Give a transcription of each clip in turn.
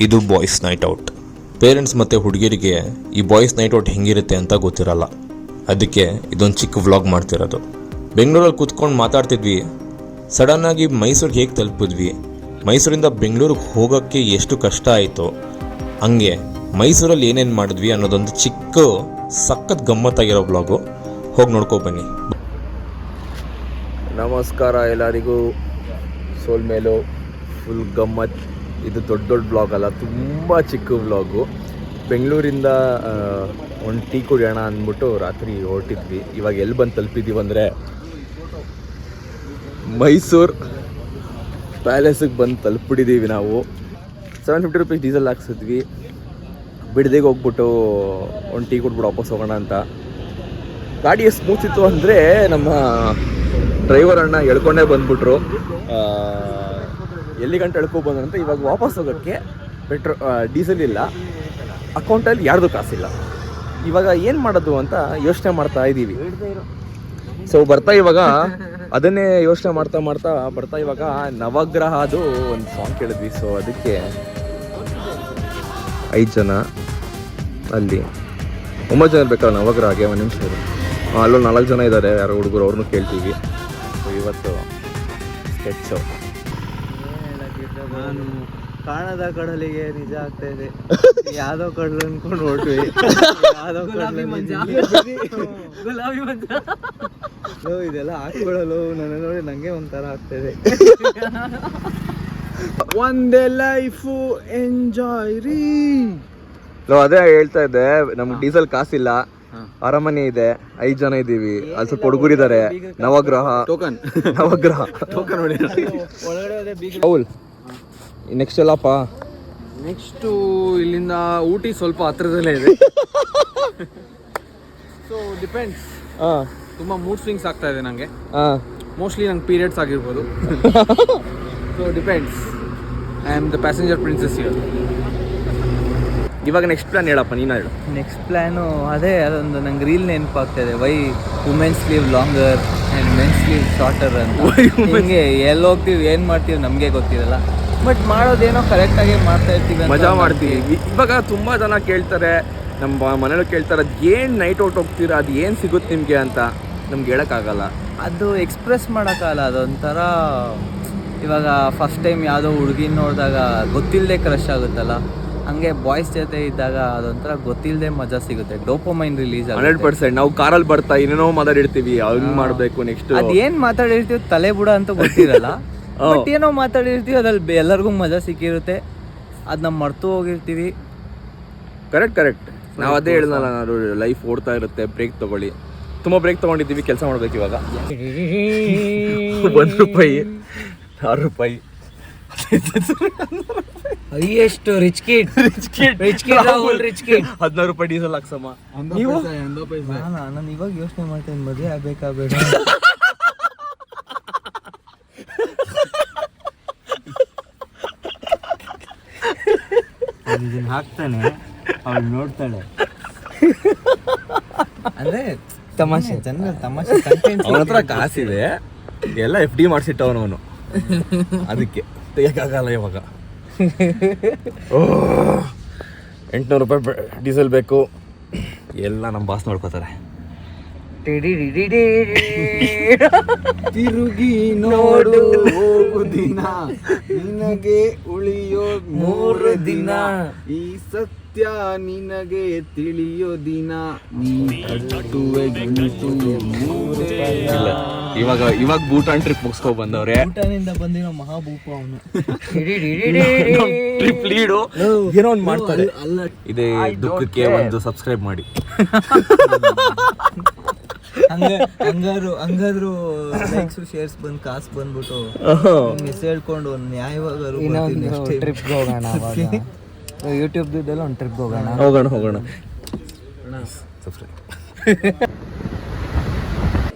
ಇದು boys night out. Parents ಮತ್ತು ಹುಡುಗಿರಿಗೆ ಈ ಬಾಯ್ಸ್ ನೈಟ್ ಔಟ್ ಹೆಂಗಿರುತ್ತೆ ಅಂತ ಗೊತ್ತಿರಲ್ಲ. ಅದಕ್ಕೆ ಇದೊಂದು ಚಿಕ್ಕ ವ್ಲಾಗ್ ಮಾಡ್ತಿರೋದು. ಬೆಂಗಳೂರಲ್ಲಿ ಕೂತ್ಕೊಂಡು ಮಾತಾಡ್ತಿದ್ವಿ. ಸಡನ್ನಾಗಿ ಮೈಸೂರಿಗೆ ಹೇಗೆ ತಲುಪಿದ್ವಿ, ಮೈಸೂರಿಂದ ಬೆಂಗಳೂರಿಗೆ ಹೋಗೋಕ್ಕೆ ಎಷ್ಟು ಕಷ್ಟ ಆಯಿತು, ಹಂಗೆ ಮೈಸೂರಲ್ಲಿ ಏನೇನು ಮಾಡಿದ್ವಿ ಅನ್ನೋದೊಂದು ಚಿಕ್ಕ ಸಖತ್ ಗಮ್ಮತ್ತಾಗಿರೋ ವ್ಲಾಗು. ಹೋಗಿ ನೋಡ್ಕೊ ಬನ್ನಿ. ನಮಸ್ಕಾರ ಎಲ್ಲರಿಗೂ. ಸೋಲ್ಮೇಲು ಫುಲ್ ಗಮ್ಮತ್. ಇದು ದೊಡ್ಡ ಬ್ಲಾಗ್ ಅಲ್ಲ, ತುಂಬ ಚಿಕ್ಕ ವ್ಲಾಗು. ಬೆಂಗಳೂರಿಂದ ಒಂದು ಟೀ ಕುಡಿಯೋಣ ಅಂದ್ಬಿಟ್ಟು ರಾತ್ರಿ ಹೊರಟಿದ್ವಿ. ಇವಾಗ ಎಲ್ಲಿ ಬಂದು ತಲುಪಿದ್ದೀವಿ ಅಂದರೆ ಮೈಸೂರು ಪ್ಯಾಲೇಸಿಗೆ ಬಂದು ತಲುಪಿಬಿಟ್ಟಿದ್ದೀವಿ ನಾವು. 750 ರೂಪೀಸ್ ಡೀಸೆಲ್ ಹಾಕ್ಸಿದ್ವಿ. ಬಿಡದಿಗೆ ಹೋಗ್ಬಿಟ್ಟು ಒಂದು ಟೀ ಕುಡ್ಬಿಟ್ಟು ವಾಪಸ್ ಹೋಗೋಣ ಅಂತ. ಗಾಡಿ ಎಷ್ಟು ಸ್ಮೂತ್ ಇತ್ತು ಅಂದರೆ ನಮ್ಮ ಡ್ರೈವರ್ ಅಣ್ಣ ಎಳ್ಕೊಂಡೇ ಬಂದ್ಬಿಟ್ರು. ಎಲ್ಲಿ ಗಂಟೆ ಎಳ್ಕೊಬಂದಂತ. ಇವಾಗ ವಾಪಸ್ ಹೋಗೋಕ್ಕೆ ಡೀಸೆಲ್ ಇಲ್ಲ, ಅಕೌಂಟಲ್ಲಿ ಯಾರ್ದು ಕಾಸಿಲ್ಲ. ಇವಾಗ ಏನು ಮಾಡೋದು ಅಂತ ಯೋಚನೆ ಮಾಡ್ತಾ ಇದ್ದೀವಿ. ಸೊ ಇವಾಗ ಅದನ್ನೇ ಯೋಚನೆ ಮಾಡ್ತಾ ಇವಾಗ ನವಗ್ರಹದು ಒಂದು ಸಾಂಗ್ ಕೇಳಿದ್ವಿ. ಸೊ ಅದಕ್ಕೆ 5 ಜನ, ಅಲ್ಲಿ 9 ಜನ ಬೇಕಲ್ಲ ನವಗ್ರಹಗೆ. ಒಂದು ನಿಮಿಷ, ಅಲ್ಲೊಂದು 4 ಜನ ಇದ್ದಾರೆ, ಯಾರೋ ಹುಡುಗರು, ಅವ್ರನ್ನೂ ಕೇಳ್ತೀವಿ. ಸೊ ಇವತ್ತು ಸ್ಕೆಚ್ಚು. ನಾನು ಕಾಣದ ಕಡಲಿಗೆ ನಿಜ ಆಗ್ತಾ ಇದೆ. ಯಾವ್ದೋ ಕಡಲು ಅನ್ಕೊಂಡು ಹೊರಟ್ವಿ. ಯಾವ್ದೋ ಗುಲಾಬಿ ಮಂಜ ಇದೆಲ್ಲ ಹಾಕೊಳ್ಳಲು ನನ್ನ ನೋಡಿ ನಂಗೆ ಒಂಥರ ಆಗ್ತಾಯಿದೆ. ಒಂದೇ ಲೈಫು ಎಂಜಾಯ್ ರೀ. ಅದೇ ಹೇಳ್ತಾ ಇದ್ದೆ, ನಮ್ಗೆ ಡೀಸೆಲ್ ಕಾಸಿಲ್ಲ, ಅರಮನೆ ಇದೆ, 5 ಜನ ಇದ್ದೀವಿ, ಅಲ್ಲಿ ಸ್ವಲ್ಪ ಹುಡುಗರಿದ್ದಾರೆ. ನವಗ್ರಹ ಟೋಕನ್ ಒಳಗಡೆ. ನೆಕ್ಸ್ಟ್ ಎಲ್ಲಪ್ಪ? ನೆಕ್ಸ್ಟು ಇಲ್ಲಿಂದ ಊಟಿ ಸ್ವಲ್ಪ ಹತ್ರದಲ್ಲೇ ಇದೆ. So depends. ತುಂಬ ಮೂಡ್ ಸ್ವಿಂಗ್ಸ್ ಆಗ್ತಾ ಇದೆ ನನಗೆ. ಮೋಸ್ಟ್ಲಿ ನಂಗೆ ಪೀರಿಯಡ್ಸ್ ಆಗಿರ್ಬೋದು. So depends. I am the passenger princess here. ಇವಾಗ ನೆಕ್ಸ್ಟ್ ಪ್ಲಾನ್ ಹೇಳಪ್ಪ, ನೀನು ಹೇಳು. ನೆಕ್ಸ್ಟ್ ಪ್ಲ್ಯಾನು ಅದೇ, ಅದೊಂದು ನಂಗೆ ರೀಲ್ ನೆನಪಾಗ್ತಾ ಇದೆ. Why womens live longer and mens live shorter ಅಂತ. ಹಿಂಗೆ ಎಲ್ಲಿ ಹೋಗ್ತೀವಿ, ಏನು ಮಾಡ್ತೀವಿ ನಮಗೆ ಗೊತ್ತಿರಲ್ಲ. ಬಟ್ ಮಾಡೋದೇನೋ ಕರೆಕ್ಟಾಗಿ ಮಾಡ್ತಾ ಇರ್ತೀವಿ, ಮಜಾ ಮಾಡ್ತೀವಿ. ಇವಾಗ ತುಂಬ ಜನ ಕೇಳ್ತಾರೆ, ನಮ್ಮ ಮನೇಲಿ ಕೇಳ್ತಾರೆ, ಏನು ನೈಟ್ ಔಟ್ ಹೋಗ್ತೀರಾ, ಅದು ಏನು ಸಿಗುತ್ತೆ ನಿಮಗೆ ಅಂತ. ನಮ್ಗೆ ಹೇಳೋಕ್ಕಾಗಲ್ಲ, ಅದು ಎಕ್ಸ್ಪ್ರೆಸ್ ಮಾಡೋಕ್ಕಾಗಲ್ಲ. ಅದೊಂಥರ ಇವಾಗ ಫಸ್ಟ್ ಟೈಮ್ ಯಾವುದೋ ಹುಡುಗಿನ ನೋಡಿದಾಗ ಗೊತ್ತಿಲ್ಲದೆ ಕ್ರಶ್ ಆಗುತ್ತಲ್ಲ, ಹಂಗೆ ಬಾಯ್ಸ್ ಜೊತೆ ಇದ್ದಾಗ ಅದೊಂಥರ ಗೊತ್ತಿಲ್ಲದೆ ಮಜಾ ಸಿಗುತ್ತೆ. Dopamine release 100%. ನಾವು ಕಾರಲ್ಲಿ ಬರ್ತಾ ಏನೇನೋ ಮಾತಾಡಿರ್ತೀವಿ, ಹಂಗೆ ಮಾಡಬೇಕು, ನೆಕ್ಸ್ಟ್ ಅದೇನು ಮಾತಾಡಿರ್ತೀವಿ ತಲೆ ಬುಡ ಅಂತ ಗೊತ್ತಿರಲ್ಲ. ಬಟ್ ಏನೋ ಮಾತಾಡಿರ್ತೀವಿ, ಅದ್ರಲ್ಲಿ ಎಲ್ಲರಿಗೂ ಮಜಾ ಸಿಕ್ಕಿರುತ್ತೆ. ಅದು ನಾವು ಮರ್ತು ಹೋಗಿರ್ತೀವಿ. ಕರೆಕ್ಟ್. ನಾವು ಅದೇ ಹೇಳಿದ್ನಲ್ಲ, ನಾವು ಲೈಫ್ ಓಡ್ತಾ ಇರುತ್ತೆ, ಬ್ರೇಕ್ ತೊಗೊಳ್ಳಿ. ತುಂಬ ಬ್ರೇಕ್ ತೊಗೊಂಡಿದ್ದೀವಿ, ಕೆಲಸ ಮಾಡ್ಬೇಕು ಇವಾಗ. 1 ರೂಪಾಯಿ, 6 ರೂಪಾಯಿ, ಎಷ್ಟು rich kid Rahul, rich kid. 16 ರೂಪಾಯಿ ಡೀಸೆಲ್ ಹಾಕ್ಸಮ್ಮ. ನಾನು ಇವಾಗ ಯೋಚನೆ ಮಾಡ್ತೇನೆ, ಮದುವೆ ಆಗ್ಬೇಕಾ ಬೇಡ. ಇದನ್ನ ಹಾಕ್ತಾನೆ, ಅವಳು ನೋಡ್ತಾಳೆ. ಅಂದ್ರೆ ತಮಾಷೆ, ಜನ ತಮಾಷೆ. ಅವನ ಹತ್ರ ಕಾಸಿದೆ, ಎಲ್ಲ FD ಮಾಡಿಸಿಟ್ಟವನು ಅವನು. ಅದಕ್ಕೆ ತೆಗಿಯಕ್ಕಾಗಲ್ಲ ಇವಾಗ. 800 ರೂಪಾಯಿ ಡೀಸೆಲ್ ಬೇಕು. ಎಲ್ಲ ನಮ್ಮ ಬಾಸ್ ನೋಡ್ಕೋತಾರೆ. ತಿರುಗಿ ನೋಡು ಹೋಗು ದಿನ, ನಿನಗೆ ಉಳಿಯೋ 3 ದಿನ, ಈ ಸತ್ಯ ನಿನಗೆ ತಿಳಿಯೋ ದಿನ, ನೀ ಕಟ್ಟುವೆ ಗಂಟು 3 ಇಲ್ಲ. ಇವಾಗ ಭೂಟಾನ್ ಟ್ರಿಪ್ ಮುಗಿಸ್ಕೊ ಬಂದವ್ರೆ. ಭೂಟಾನಿಂದ ಬಂದಿರೋ ಮಹಾಭೂಪ ಅವನು. ಟ್ರಿಪ್ ಲೀಡು ಏನೋ ಒಂದು ಮಾಡ್ತಾರೆ. ಇದೇ ದುಃಖಕ್ಕೆ ಒಂದು ಸಬ್ಸ್ಕ್ರೈಬ್ ಮಾಡಿ. ಹಂಗಾದ್ರು ಲೈಕ್ಸ್ ಶೇರ್ಸ್ ಬಂದು ಕಾಸು ಬಂದ್ಬಿಟ್ಟು ಮಿಸ್ ಹೇಳ್ಕೊಂಡು ಒಂದು ನ್ಯಾಯವಾಗರು ಟ್ರಿಪ್ಗೆ ಹೋಗೋಣ. ಯೂಟ್ಯೂಬ್ ದುಡ್ಡೆಲ್ಲ ಒಂದು ಟ್ರಿಪ್ಗೆ ಹೋಗೋಣ. ಸಬ್ಸ್ಕ್ರೈಬ್.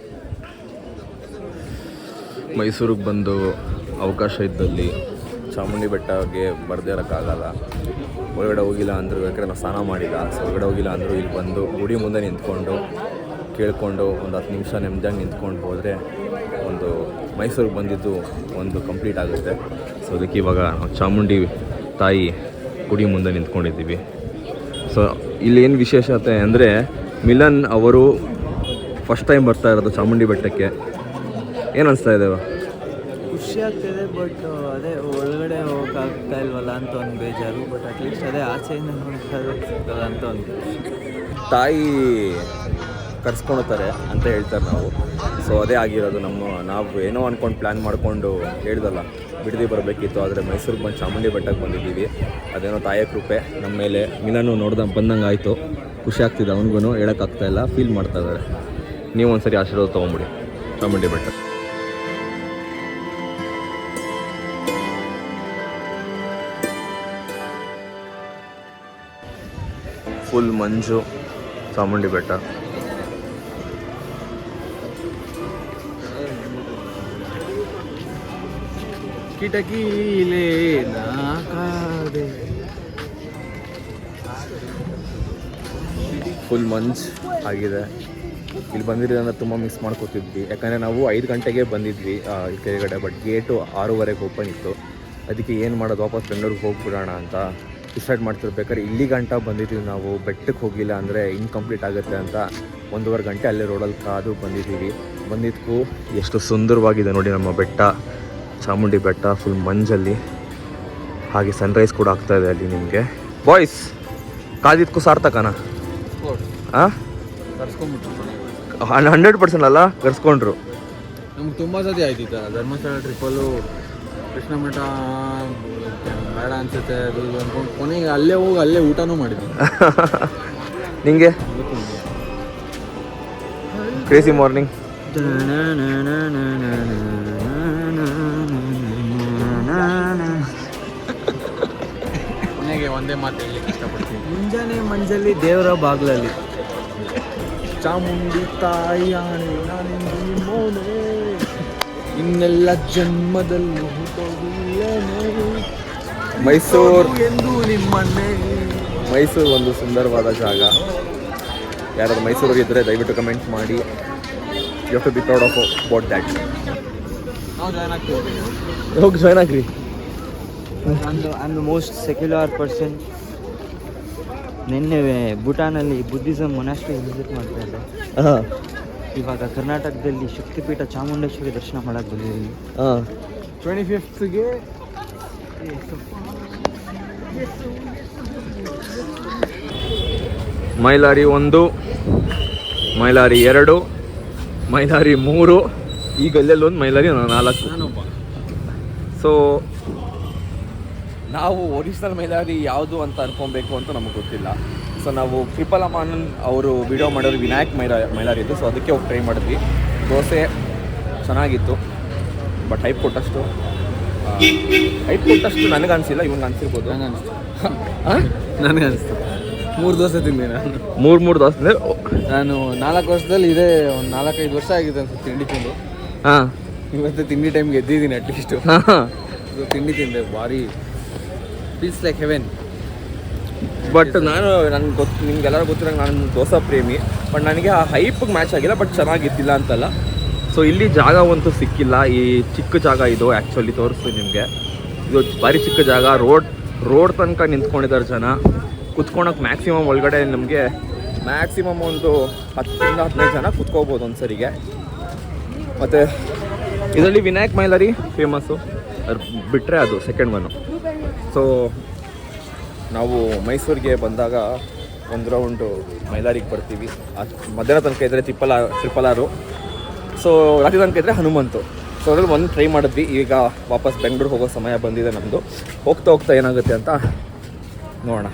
ಮೈಸೂರಿಗೆ ಬಂದು ಅವಕಾಶ ಇದ್ದಲ್ಲಿ ಚಾಮುಂಡಿ ಬೆಟ್ಟಕ್ಕೆ ಬರದೇ ಇರೋಕ್ಕಾಗಲ್ಲ. ಒಳಗಡೆ ಹೋಗಿಲ್ಲ ಅಂದರೂ, ಯಾಕಂದರೆ ನಾವು ಸ್ನಾನ ಮಾಡಿಲ್ಲ. ಸೊ ಒಳಗಡೆ ಹೋಗಿಲ್ಲ ಅಂದರೂ ಇಲ್ಲಿ ಬಂದು ಗುಡಿ ಮುಂದೆ ನಿಂತ್ಕೊಂಡು ಕೇಳಿಕೊಂಡು ಒಂದು 10 ನಿಮಿಷ ನೆಮ್ಮದಿಯಾಗಿ ನಿಂತ್ಕೊಂಡು ಹೋದರೆ ಒಂದು ಮೈಸೂರಿಗೆ ಬಂದಿದ್ದು ಒಂದು ಕಂಪ್ಲೀಟ್ ಆಗುತ್ತೆ. ಸೊ ಅದಕ್ಕೆ ಇವಾಗ ನಾವು ಚಾಮುಂಡಿ ತಾಯಿ ಗುಡಿ ಮುಂದೆ ನಿಂತ್ಕೊಂಡಿದ್ದೀವಿ. ಸೊ ಇಲ್ಲೇನು ವಿಶೇಷತೆ ಅಂದರೆ ಮಿಲನ್ ಅವರು ಫಸ್ಟ್ ಟೈಮ್ ಬರ್ತಾ ಇರೋದು ಚಾಮುಂಡಿ ಬೆಟ್ಟಕ್ಕೆ. ಏನು ಅನಿಸ್ತಾ ಇದೆ? ಖುಷಿ ಆಗ್ತಿದೆ, ಬಟ್ ಅದೇ ಒಳಗಡೆ ಹೋಗೋಕ್ಕಾಗ್ತಾ ಇಲ್ವಲ್ಲ ಅಂತ ಒಂದು ಬೇಜಾರು. ಬಟ್ ಅಟ್ಲೀಸ್ಟ್ ಅದೇ ಆಚೆಯಿಂದ ನೋಡೋಕ್ಕಾಗಲ್ಲ ಸಿಗ್ತಲ್ಲ ಅಂತ ಒಂದು ಖುಷಿ. ತಾಯಿ ಕರ್ಸ್ಕೊಳ್ತಾರೆ ಅಂತ ಹೇಳ್ತಾರೆ ನಾವು. ಸೊ ಅದೇ ಆಗಿರೋದು. ನಾವು ಏನೋ ಅಂದ್ಕೊಂಡು ಪ್ಲ್ಯಾನ್ ಮಾಡಿಕೊಂಡು ಹೇಳ್ದಲ್ಲ ಬಿಡದಿ ಬರಬೇಕಿತ್ತು, ಆದರೆ ಮೈಸೂರಿಗೆ ಬಂದು ಚಾಮುಂಡಿ ಬೆಟ್ಟಕ್ಕೆ ಬಂದಿದ್ದೀವಿ. ಅದೇನೋ ತಾಯಿಯ ಕೃಪೆ ನಮ್ಮ ಮೇಲೆ. ಮಿಲನು ಬಂದಂಗೆ ಆಯಿತು. ಖುಷಿ ಆಗ್ತಿದೆ ಅವನಿಗೂ, ಹೇಳೋಕ್ಕಾಗ್ತಾಯಿಲ್ಲ, ಫೀಲ್ ಮಾಡ್ತಾ ಇದ್ದಾರೆ. ನೀವು ಒಂದ್ಸರಿ ಆಶೀರ್ವಾದ ತೊಗೊಂಬಿಡಿ ಚಾಮುಂಡಿ ಬೆಟ್ಟ. ಫುಲ್ ಮಂಜು ಚಾಮುಂಡಿ ಬೆಟ್ಟ. ಕಿಟಕಿಲೇ ನಾಕಾದೆ. ಫುಲ್ ಮಂಜ್ ಆಗಿದೆ. ಇಲ್ಲಿ ಬಂದಿರೋದನ್ನ ತುಂಬ ಮಿಸ್ ಮಾಡ್ಕೋತಿದ್ವಿ, ಯಾಕಂದರೆ ನಾವು 5 ಗಂಟೆಗೆ ಬಂದಿದ್ವಿ ಕೆಳಗಡೆ. ಬಟ್ ಗೇಟು 6:30 ಓಪನ್ ಇತ್ತು. ಅದಕ್ಕೆ ಏನು ಮಾಡೋದು, ವಾಪಸ್ ಬೆಂಗಳೂರಿಗೆ ಹೋಗ್ಬಿಡೋಣ ಅಂತ ಡಿಸೈಡ್ ಮಾಡ್ತಿರ್ಬೇಕಾದ್ರೆ ಇಲ್ಲಿ ಗಂಟ ಬಂದಿದ್ದೀವಿ ನಾವು. ಬೆಟ್ಟಕ್ಕೆ ಹೋಗಿಲ್ಲ ಅಂದರೆ ಇನ್ಕಂಪ್ಲೀಟ್ ಆಗುತ್ತೆ ಅಂತ 1.5 ಗಂಟೆ ಅಲ್ಲೇ ರೋಡಲ್ಲಿ ಕಾದು ಬಂದಿದ್ದೀವಿ. ಬಂದಿದ್ದಕ್ಕೂ ಎಷ್ಟು ಸುಂದರವಾಗಿದೆ ನೋಡಿ ನಮ್ಮ ಬೆಟ್ಟ, ಚಾಮುಂಡಿ ಬೆಟ್ಟ ಫುಲ್ ಮಂಜಲ್ಲಿ. ಹಾಗೆ ಸನ್ರೈಸ್ ಕೂಡ ಆಗ್ತಾಯಿದೆ ಅಲ್ಲಿ ನಿಮಗೆ. ಬಾಯ್ಸ್, ಕಾದಿದ್ದಕ್ಕೂ ಸಾರ್ಥಕನಾ? ಹಾಂ, 100% ಅಲ್ಲ, ಕರ್ಸ್ಕೊಂಡ್ರು. ನಮ್ಗೆ ತುಂಬ ಸತಿ ಆಯ್ತಿತ್ತು ಧರ್ಮಸ್ಥಳ ಟ್ರಿಪ್ಪಲ್ಲೂ. ಕೃಷ್ಣ ಮಠ ಬೇಡ ಅನ್ಸುತ್ತೆ ಅದು ಅಂದ್ಕೊಂಡು ಕೊನೆಗೆ ಅಲ್ಲೇ ಹೋಗಿ ಅಲ್ಲೇ ಊಟನೂ ಮಾಡಿದ್ವಿ. ನಿಂಗೆ ಕ್ರೇಜಿ ಮಾರ್ನಿಂಗ್. ಕೊನೆಗೆ ಒಂದೇ ಮಾತು ಹೇಳಲಿಕ್ಕೆ ಇಷ್ಟಪಡ್ತೀನಿ. ಮುಂಜಾನೆ ಮಂಜಲ್ಲಿ ದೇವರ ಬಾಗ್ಲಲ್ಲಿ ಚಾಮುಂಡಿ ತಾಯಿ ಮೋನೆ ಇನ್ನೆಲ್ಲ ಜನ್ಮದಲ್ಲೂ ಮೈಸೂರು ಎಂದು ನಿಮ್ಮನ್ನೇ. ಮೈಸೂರು ಒಂದು ಸುಂದರವಾದ ಜಾಗ. ಯಾರಾದ್ರು ಮೈಸೂರಿಗೆ ಇದ್ದರೆ ದಯವಿಟ್ಟು ಕಮೆಂಟ್ ಮಾಡಿ. You have to be proud of about that. ನಾವು ಜಾಯ್ನ್ ಆಗ್ತೀವಿ. ಹೋಗಿ ಜಾಯ್ನ್ ಆಗ್ರಿ. I'm the most secular person. ನಿನ್ನೆ ಭೂಟಾನಲ್ಲಿ ಬುದ್ಧಿಸಮ್ ಮೊನಾಸ್ಟ್ರಿ ವಿಸಿಟ್ ಮಾಡ್ತಾ ಇದ್ದೆ. ಇವಾಗ ಕರ್ನಾಟಕದಲ್ಲಿ ಶಕ್ತಿಪೀಠ ಚಾಮುಂಡೇಶ್ವರಿ ದರ್ಶನ ಮಾಡಕ್ಕೆ ಬಂದಿದ್ದೀನಿ. 25ಗೆ ಮೈಲಾರಿ 1, ಮೈಲಾರಿ 2, ಮೈಲಾರಿ 3, ಈಗ ಅಲ್ಲೆಲ್ಲೊಂದು ಮೈಲಾರಿ 4. ಸೊ ನಾವು ಒರಿಜಿನಲ್ ಮೈಲಾರಿ ಯಾವುದು ಅಂತ ಅನ್ಕೊಬೇಕು ಅಂತ ನಮಗೆ ಗೊತ್ತಿಲ್ಲ. ಸೊ ನಾವು ಟ್ರಿಪಲ್ ಅಮಾನ್ ಅವರು ವಿಡಿಯೋ ಮಾಡೋರು ವಿನಾಯಕ್ ಮೈಲಾರಿ ಇದ್ದು. ಸೊ ಅದಕ್ಕೆ ಹೋಗಿ ಟ್ರೈ ಮಾಡಿದ್ವಿ. ದೋಸೆ ಚೆನ್ನಾಗಿತ್ತು, ಬಟ್ ಹೈಪ್ ಕೊಟ್ಟಷ್ಟು ನನಗೆ ಅನಿಸಿಲ್ಲ. ಇವ್ನಿಗೆ ಅನಿಸಿರ್ಬೋದು. ನನಗೆ ಅನಿಸ್ತು 3 ದೋಸೆ ತಿಂದೆ ನಾನು. 3 ದೋಸೆ ತಿಂದೆ ನಾನು 4 ವರ್ಷದಲ್ಲಿ ಇದೆ. ಒಂದು 4-5 ವರ್ಷ ಆಗಿದೆ ಅನ್ಸುತ್ತೆ ತಿಂಡಿ ತಿಂದು. ಹಾಂ, ಇವತ್ತು ತಿಂಡಿ ಟೈಮ್ಗೆ ಎದ್ದಿದ್ದೀನಿ ಅಟ್ಲೀಸ್ಟು. ಇದು ತಿಂಡಿ ತಿಂದೆ, ಭಾರಿ ಫೀಲ್ಸ್ ಲೈಕ್ ಹೆವೆನ್. ಬಟ್ ನನಗೆ ನಿಮ್ಗೆಲ್ಲರೂ ಗೊತ್ತಿರೋ ನಾನು ದೋಸೆ ಪ್ರೇಮಿ. ಬಟ್ ನನಗೆ ಆ ಹೈಪಿಗೆ ಮ್ಯಾಚ್ ಆಗಿಲ್ಲ, ಬಟ್ ಚೆನ್ನಾಗಿದ್ದಿಲ್ಲ ಅಂತಲ್ಲ. ಸೊ ಇಲ್ಲಿ ಜಾಗ ಅಂತೂ ಸಿಕ್ಕಿಲ್ಲ. ಈ ಚಿಕ್ಕ ಜಾಗ ಇದು ಆ್ಯಕ್ಚುಲಿ ತೋರಿಸ್ತೀನಿ ನಿಮಗೆ. ಇದು ಭಾರಿ ಚಿಕ್ಕ ಜಾಗ. ರೋಡ್ ತನಕ ನಿಂತ್ಕೊಂಡಿದ್ದಾರೆ ಜನ. ಕುತ್ಕೊಳಕ್ಕೆ ಮ್ಯಾಕ್ಸಿಮಮ್ ಒಳಗಡೆ ನಮಗೆ ಮ್ಯಾಕ್ಸಿಮಮ್ ಒಂದು 10-15 ಜನ ಕುತ್ಕೋಬೋದು ಒಂದು ಸರಿಗೆ. ಮತ್ತು ಇದರಲ್ಲಿ ವಿನಾಯಕ್ ಮೈಲಾರಿ ಫೇಮಸ್ಸು, ಅದು ಬಿಟ್ಟರೆ ಅದು ಸೆಕೆಂಡ್ ಒನ್ನು. ಸೊ ನಾವು ಮೈಸೂರಿಗೆ ಬಂದಾಗ ಒಂದು ರೌಂಡು ಮೈಲಾರಿಗೆ ಬರ್ತೀವಿ. ಮಧ್ಯಾಹ್ನ ತನಕ ಇದ್ದರೆ ಟ್ರಿಪಲ್ ಆರು. ಸೊ ರಾತ್ರಿ ತನಕ ಇದ್ದರೆ ಹನುಮಂತು. ಸೊ ಅದ್ರಲ್ಲಿ ಒಂದು ಟ್ರೈ ಮಾಡಿದ್ವಿ. ಈಗ ವಾಪಸ್ ಬೆಂಗಳೂರು ಹೋಗೋ ಸಮಯ ಬಂದಿದೆ ನಮ್ಮದು. ಹೋಗ್ತಾ ಏನಾಗುತ್ತೆ ಅಂತ ನೋಡೋಣ.